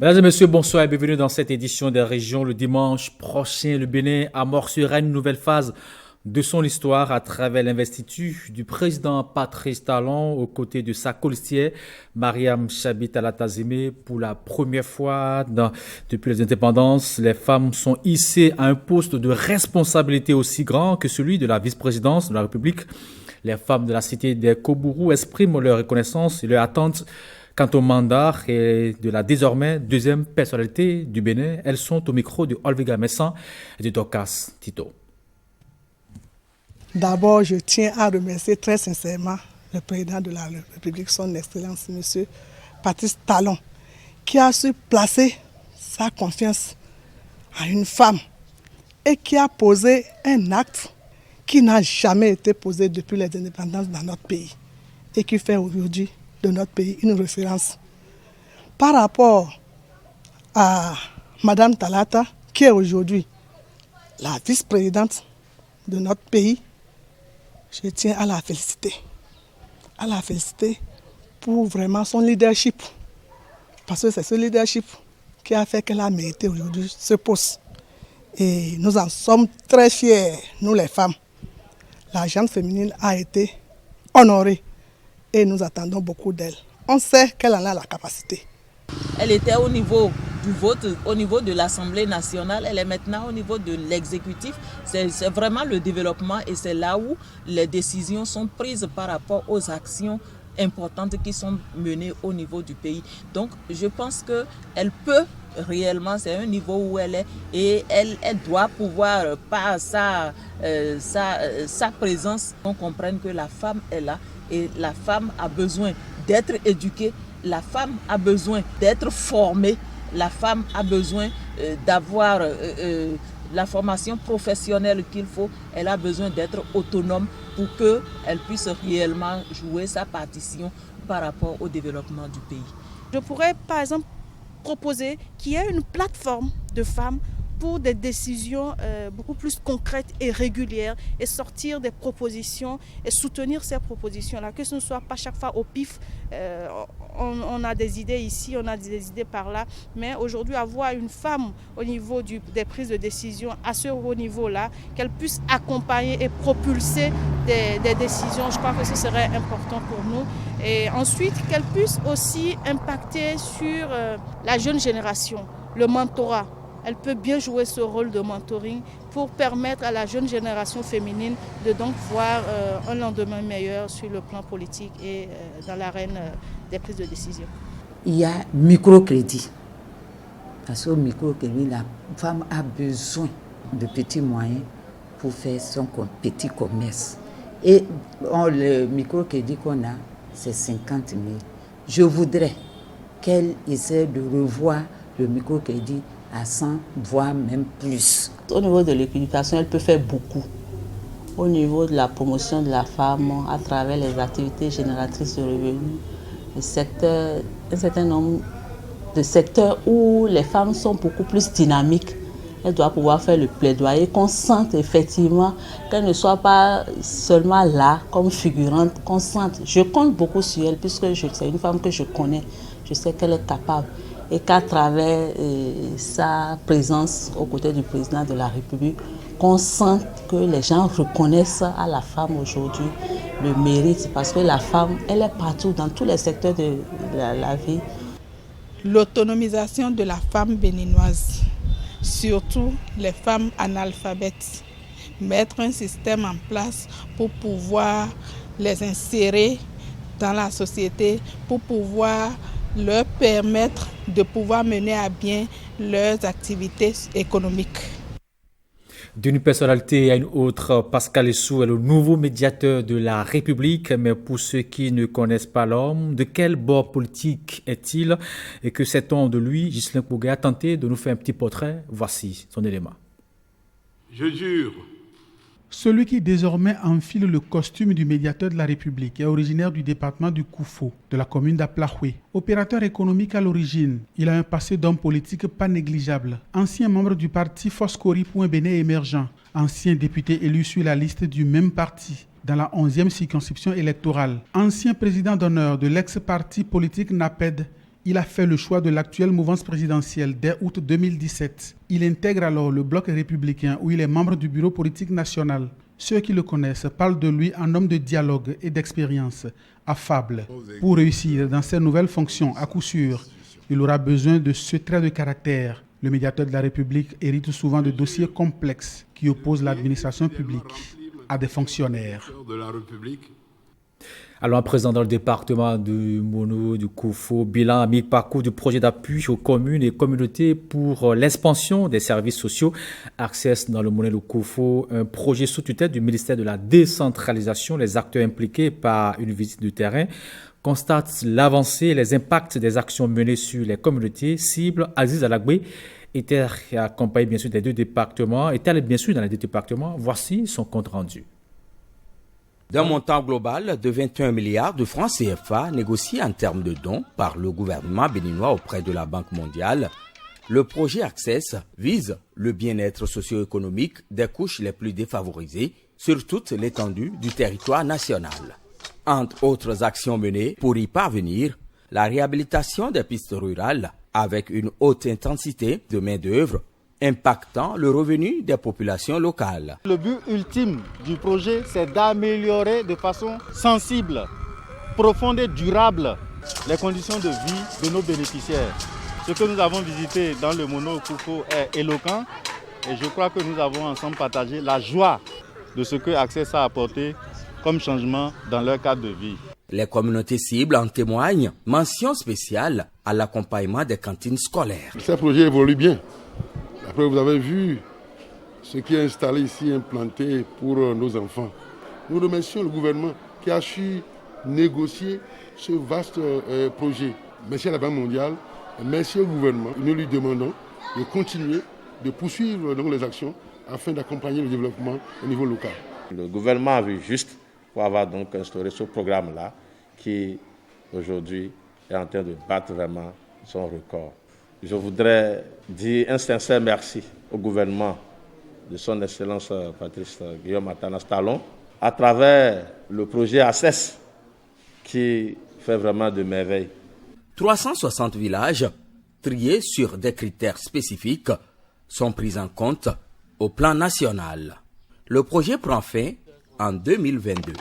Mesdames et messieurs, bonsoir et bienvenue dans cette édition des régions. Le dimanche prochain, le Bénin amorcera une nouvelle phase de son histoire à travers l'investiture du président Patrice Talon aux côtés de sa colistière Mariam Chabit Alatazime. Pour la première fois depuis les indépendances, les femmes sont hissées à un poste de responsabilité aussi grand que celui de la vice-présidence de la République. Les femmes de la cité des Kobourou expriment leur reconnaissance et leur attente quant au mandat et de la désormais deuxième personnalité du Bénin. Elles sont au micro de Olvega Messan et de Dorcas Tito. D'abord, je tiens à remercier très sincèrement le président de la République, son Excellence, M. Patrice Talon, qui a su placer sa confiance à une femme et qui a posé un acte qui n'a jamais été posé depuis les indépendances dans notre pays et qui fait aujourd'hui de notre pays une référence. Par rapport à Mme Talata, qui est aujourd'hui la vice-présidente de notre pays, je tiens à la féliciter. À la féliciter pour vraiment son leadership. Parce que c'est ce leadership qui a fait qu'elle a mérité aujourd'hui ce poste. Et nous en sommes très fiers, nous les femmes. La gente féminine a été honorée et nous attendons beaucoup d'elle. On sait qu'elle en a la capacité. Elle était au niveau du vote, au niveau de l'Assemblée nationale, elle est maintenant au niveau de l'exécutif. C'est vraiment le développement et c'est là où les décisions sont prises par rapport aux actions importantes qui sont menées au niveau du pays. Donc je pense qu'elle peut réellement, c'est un niveau où elle est et elle doit pouvoir, par sa présence, qu'on comprenne que la femme est là et la femme a besoin d'être éduquée, la femme a besoin d'être formée, la femme a besoin d'avoir la formation professionnelle qu'il faut, elle a besoin d'être autonome pour qu'elle puisse réellement jouer sa partition par rapport au développement du pays. Je pourrais par exemple proposer qu'il y ait une plateforme de femmes pour des décisions beaucoup plus concrètes et régulières et sortir des propositions et soutenir ces propositions-là, que ce ne soit pas chaque fois au pif. On a des idées ici, on a des idées par là, mais aujourd'hui avoir une femme au niveau des prises de décision à ce haut niveau-là, qu'elle puisse accompagner et propulser des décisions, je crois que ce serait important pour nous. Et ensuite, qu'elle puisse aussi impacter sur la jeune génération, le mentorat. Elle peut bien jouer ce rôle de mentoring pour permettre à la jeune génération féminine de donc voir un lendemain meilleur sur le plan politique et dans l'arène des prises de décision. Il y a microcrédit. Parce qu'au microcrédit, la femme a besoin de petits moyens pour faire son petit commerce. Et le microcrédit qu'on a, c'est 50 000. Je voudrais qu'elle essaie de revoir le microcrédit à 100, voire même plus. Au niveau de l'éducation, elle peut faire beaucoup. Au niveau de la promotion de la femme, à travers les activités génératrices de revenus, un certain nombre de secteurs où les femmes sont beaucoup plus dynamiques. Elle doit pouvoir faire le plaidoyer, qu'on sente effectivement qu'elle ne soit pas seulement là comme figurante, qu'on sente. Je compte beaucoup sur elle puisque c'est une femme que je connais, je sais qu'elle est capable. Et qu'à travers sa présence aux côtés du président de la République, qu'on sente que les gens reconnaissent à la femme aujourd'hui le mérite, parce que la femme, elle est partout dans tous les secteurs de la vie. L'autonomisation de la femme béninoise, surtout les femmes analphabètes, mettre un système en place pour pouvoir les insérer dans la société, pour pouvoir leur permettre de pouvoir mener à bien leurs activités économiques. D'une personnalité à une autre, Pascal Essou est le nouveau médiateur de la République. Mais pour ceux qui ne connaissent pas l'homme, de quel bord politique est-il et que sait-on de lui? Ghislain Pouguet a tenté de nous faire un petit portrait. Voici son élément. Je jure. Celui qui désormais enfile le costume du médiateur de la République est originaire du département du Koufo, de la commune d'Aplahoué. Opérateur économique à l'origine, il a un passé d'homme politique pas négligeable. Ancien membre du parti Foscori pour un Bénin émergent, ancien député élu sur la liste du même parti dans la 11e circonscription électorale, ancien président d'honneur de l'ex-parti politique NAPED, Il a fait le choix de l'actuelle mouvance présidentielle dès août 2017. Il intègre alors le bloc républicain où il est membre du bureau politique national. Ceux qui le connaissent parlent de lui en homme de dialogue et d'expérience, affable. Pour réussir dans ses nouvelles fonctions, à coup sûr, il aura besoin de ce trait de caractère. Le médiateur de la République hérite souvent de dossiers complexes qui opposent l'administration publique à des fonctionnaires. Alors, à présent, dans le département du Mono, du Koufo, bilan à mi-parcours du projet d'appui aux communes et communautés pour l'expansion des services sociaux. Access dans le Mono, le Koufo, un projet sous tutelle du ministère de la Décentralisation. Les acteurs impliqués par une visite du terrain constatent l'avancée et les impacts des actions menées sur les communautés cibles. Aziz Alagbe était accompagné bien sûr des deux départements, était allé bien sûr dans les deux départements. Voici son compte rendu. D'un montant global de 21 milliards de francs CFA négociés en termes de dons par le gouvernement béninois auprès de la Banque mondiale, le projet Access vise le bien-être socio-économique des couches les plus défavorisées sur toute l'étendue du territoire national. Entre autres actions menées pour y parvenir, la réhabilitation des pistes rurales avec une haute intensité de main-d'œuvre impactant le revenu des populations locales. Le but ultime du projet, c'est d'améliorer de façon sensible, profonde et durable les conditions de vie de nos bénéficiaires. Ce que nous avons visité dans le Mono Koufo est éloquent et je crois que nous avons ensemble partagé la joie de ce que Access a apporté comme changement dans leur cadre de vie. Les communautés cibles en témoignent, mention spéciale à l'accompagnement des cantines scolaires. Ce projet évolue bien. Après, vous avez vu ce qui est installé ici, implanté pour nos enfants. Nous remercions le gouvernement qui a su négocier ce vaste projet. Merci à la Banque mondiale, merci au gouvernement. Nous lui demandons de continuer, de poursuivre donc les actions afin d'accompagner le développement au niveau local. Le gouvernement a vu juste pour avoir donc instauré ce programme-là qui aujourd'hui est en train de battre vraiment son record. Je voudrais dire un sincère merci au gouvernement de son Excellence Patrice Guillaume Atanas Talon à travers le projet Access qui fait vraiment de merveilles. 360 villages triés sur des critères spécifiques sont pris en compte au plan national. Le projet prend fin en 2022.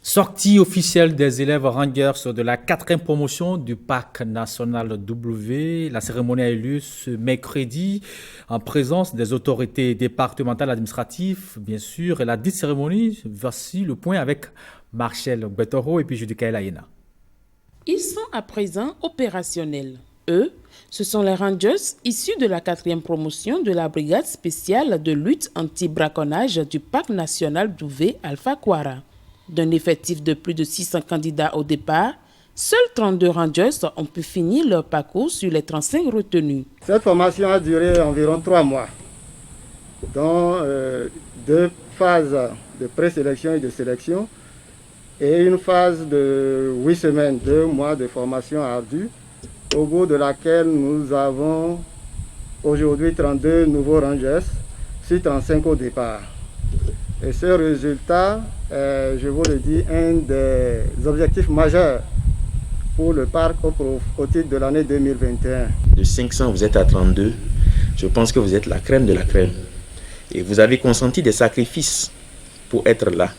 Sortie officielle des élèves Rangers de la 4e promotion du Parc national W. La cérémonie a eu lieu ce mercredi en présence des autorités départementales administratives, bien sûr. Et la dite cérémonie, voici le point avec Marcel Betoro et puis Judikaël Ayena. Ils sont à présent opérationnels. Eux, ce sont les Rangers issus de la 4e promotion de la brigade spéciale de lutte anti-braconnage du Parc national W Alpha Kwara. D'un effectif de plus de 600 candidats au départ, seuls 32 Rangers ont pu finir leur parcours sur les 35 retenus. Cette formation a duré environ 3 mois, dont 2 phases de présélection et de sélection, et une phase de 8 semaines, 2 mois de formation ardue, au bout de laquelle nous avons aujourd'hui 32 nouveaux Rangers sur 35 au départ. Et ce résultat, je vous le dis, un des objectifs majeurs pour le parc au titre de l'année 2021. De 500, vous êtes à 32. Je pense que vous êtes la crème de la crème. Et vous avez consenti des sacrifices pour être là.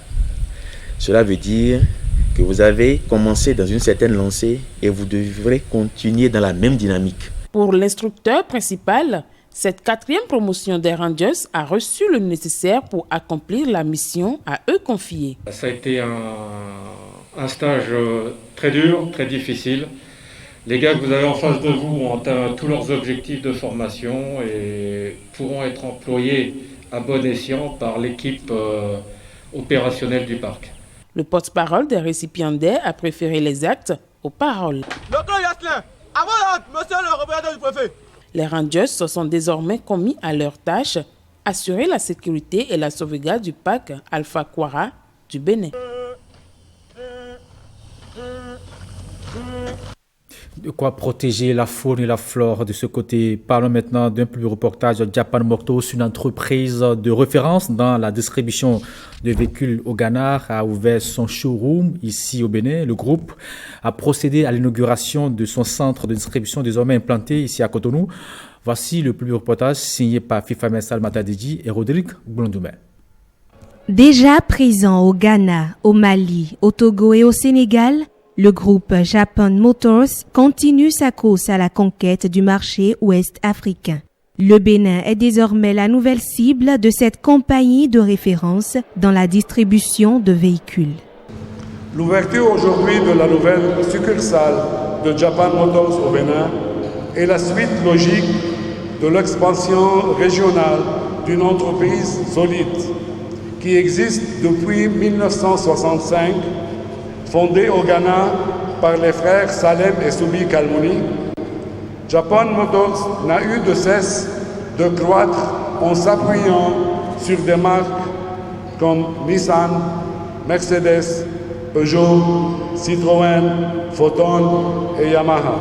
Cela veut dire que vous avez commencé dans une certaine lancée et vous devrez continuer dans la même dynamique. Pour l'instructeur principal, cette 4e promotion des Rangers a reçu le nécessaire pour accomplir la mission à eux confiée. Ça a été un stage très dur, très difficile. Les gars que vous avez en face de vous ont atteint tous leurs objectifs de formation et pourront être employés à bon escient par l'équipe opérationnelle du parc. Le porte-parole des récipiendaires a préféré les actes aux paroles. Les Rangers se sont désormais commis à leur tâche, assurer la sécurité et la sauvegarde du parc Alpha Kwara du Bénin. De quoi protéger la faune et la flore de ce côté. Parlons maintenant d'un plus reportage. Japan Motors, une entreprise de référence dans la distribution de véhicules au Ghana, a ouvert son showroom ici au Bénin. Le groupe a procédé à l'inauguration de son centre de distribution désormais implanté ici à Cotonou. Voici le plus reportage signé par Fifame Salmatadji et Rodrigue Blondoumé. Déjà présent au Ghana, au Mali, au Togo et au Sénégal, le groupe Japan Motors continue sa course à la conquête du marché ouest africain. Le Bénin est désormais la nouvelle cible de cette compagnie de référence dans la distribution de véhicules. L'ouverture aujourd'hui de la nouvelle succursale de Japan Motors au Bénin est la suite logique de l'expansion régionale d'une entreprise solide qui existe depuis 1965, fondée au Ghana par les frères Salem et Soubi Kalmouni. Japan Motors n'a eu de cesse de croître en s'appuyant sur des marques comme Nissan, Mercedes, Peugeot, Citroën, Foton et Yamaha.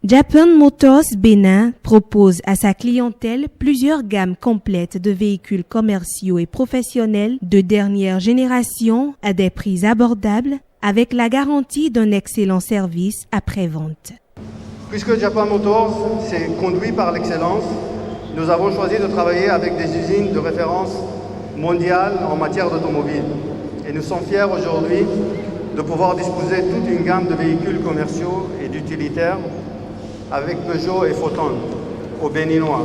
Japan Motors Bénin propose à sa clientèle plusieurs gammes complètes de véhicules commerciaux et professionnels de dernière génération à des prix abordables avec la garantie d'un excellent service après-vente. Puisque Japan Motors s'est conduit par l'excellence, nous avons choisi de travailler avec des usines de référence mondiale en matière d'automobile. Et nous sommes fiers aujourd'hui de pouvoir disposer de toute une gamme de véhicules commerciaux et d'utilitaires avec Peugeot et Foton au Béninois.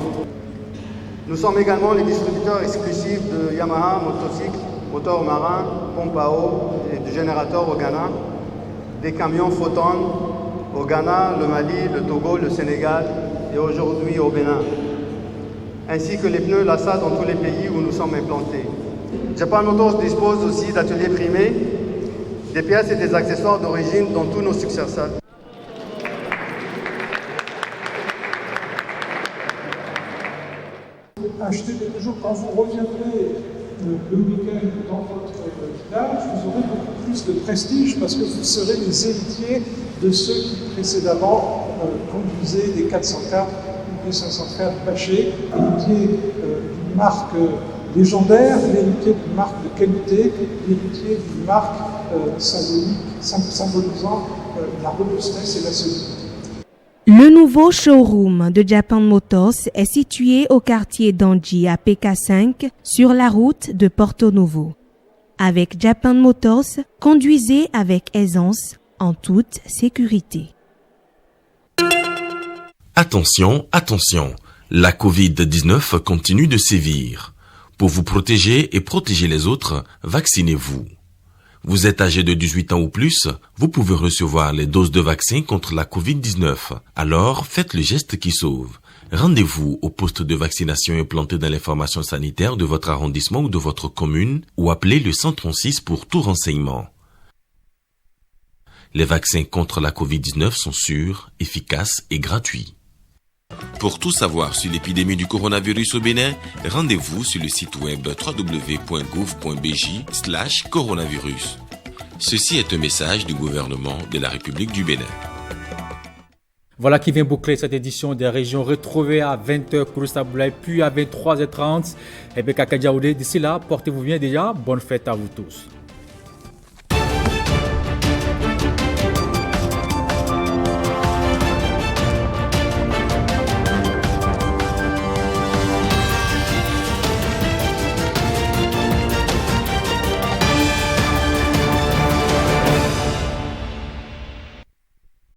Nous sommes également les distributeurs exclusifs de Yamaha motocycles, moteurs marins, pompes à eau et de générateurs au Ghana, des camions Foton au Ghana, le Mali, le Togo, le Sénégal et aujourd'hui au Bénin, ainsi que les pneus Lassa dans tous les pays où nous sommes implantés. Japan Motors dispose aussi d'ateliers primés, des pièces et des accessoires d'origine dans tous nos succursales. Achetez des Peugeot quand vous reviendrez le week-end dans votre village, vous aurez beaucoup plus de prestige parce que vous serez les héritiers de ceux qui précédemment conduisaient des 404 ou des 504 Paché, héritiers d'une marque légendaire, héritiers d'une marque de qualité, héritiers d'une marque symbolisant la robustesse et la solidité. Le nouveau showroom de Japan Motors est situé au quartier d'Andji à PK5 sur la route de Porto Novo. Avec Japan Motors, conduisez avec aisance en toute sécurité. Attention, attention, la Covid-19 continue de sévir. Pour vous protéger et protéger les autres, vaccinez-vous. Vous êtes âgé de 18 ans ou plus, vous pouvez recevoir les doses de vaccin contre la Covid-19. Alors, faites le geste qui sauve. Rendez-vous au poste de vaccination implanté dans l'information sanitaire de votre arrondissement ou de votre commune ou appelez le 136 pour tout renseignement. Les vaccins contre la Covid-19 sont sûrs, efficaces et gratuits. Pour tout savoir sur l'épidémie du coronavirus au Bénin, rendez-vous sur le site web www.gouv.bj/coronavirus. Ceci est un message du gouvernement de la République du Bénin. Voilà qui vient boucler cette édition des régions retrouvées à 20h Kouroustaboulaye, puis à 23h30. Et bien, Kaka Diaoudé, d'ici là, portez-vous bien déjà. Bonne fête à vous tous.